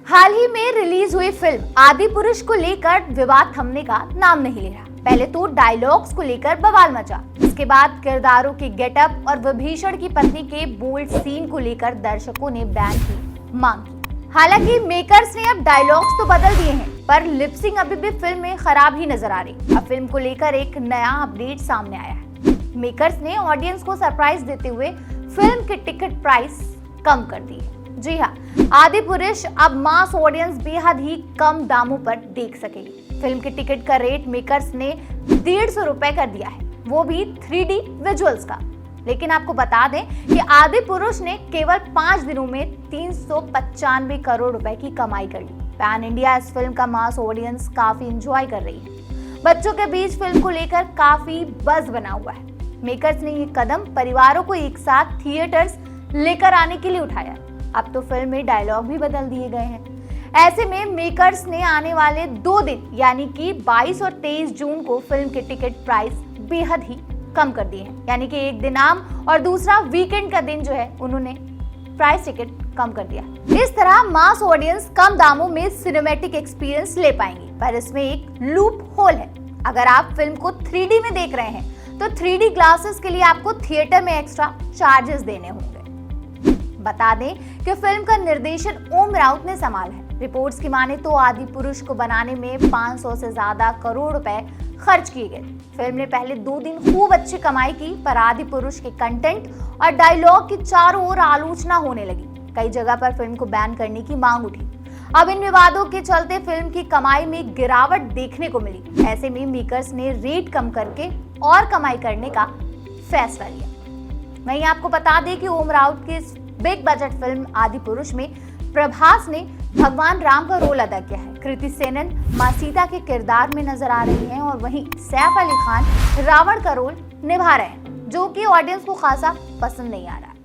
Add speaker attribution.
Speaker 1: हाल ही में रिलीज हुई फिल्म आदि पुरुष को लेकर विवाद थमने का नाम नहीं ले रहा। पहले तो डायलॉग्स को लेकर बवाल मचा, इसके बाद किरदारों के गेटअप और विभीषण की पत्नी के बोल्ड सीन को लेकर दर्शकों ने बैन की मांग की। हालांकि मेकर्स ने अब डायलॉग्स तो बदल दिए हैं, पर लिपसिंग अभी भी फिल्म में खराब ही नजर आ रही। अब फिल्म को लेकर एक नया अपडेट सामने आया है। मेकर्स ने ऑडियंस को सरप्राइज देते हुए फिल्म की टिकट प्राइस कम कर दी है। जी हाँ, आदि पुरुष अब मास ऑडियंस बेहद ही कम दामों पर देख सकेगी। फिल्म की टिकट का रेट मेकर्स ने 150 रुपए कर दिया है, वो भी 3D विजुअल्स का। लेकिन आपको बता दें कि आदि पुरुष ने केवल 5 दिनों में 395 करोड़ रुपए की कमाई कर ली। पैन इंडिया इस फिल्म का मास ऑडियंस काफी एंजॉय कर रही है। बच्चों के बीच फिल्म को लेकर काफी बज़ बना हुआ है। मेकर्स ने ये कदम परिवारों को एक साथ थिएटर्स लेकर आने के लिए उठाया। अब तो फिल्म में डायलॉग भी बदल दिए गए हैं। ऐसे में मेकर्स ने आने वाले 2 दिन यानी कि 22 और 23 जून को फिल्म के टिकट प्राइस बेहद ही कम कर दिए हैं। यानी कि एक दिन आम और दूसरा वीकेंड का दिन जो है उन्होंने प्राइस टिकट कम कर दिया। इस तरह मास ऑडियंस कम दामों में सिनेमैटिक एक्सपीरियंस ले पाएंगी, पर इसमें एक लूप होल है। अगर आप फिल्म को 3D में देख रहे हैं तो 3D ग्लासेस के लिए आपको थिएटर में एक्स्ट्रा चार्जेस देने होंगे। बता दें कि फिल्म का निर्देशन ओम राउत ने संभाला है। रिपोर्ट्स की माने तो आदि पुरुष को बनाने में 500 से ज्यादा करोड़ रुपए खर्च किए गए। फिल्म ने पहले 2 दिन खूब अच्छी कमाई की, पर आदि पुरुष के कंटेंट और डायलॉग की चारों ओर आलोचना होने लगी। कई जगह पर फिल्म को बैन करने की मांग उठी। अब इन विवादों के चलते फिल्म की कमाई में गिरावट देखने को मिली। ऐसे में मेकर्स ने रेट कम करके और कमाई करने का फैसला लिया। वहीं आपको बता दें कि ओम राउत के बिग बजट फिल्म आदि पुरुष में प्रभास ने भगवान राम का रोल अदा किया है। कृति सेनन मां सीता के किरदार में नजर आ रही हैं और वहीं सैफ अली खान रावण का रोल निभा रहे हैं, जो कि ऑडियंस को खासा पसंद नहीं आ रहा है।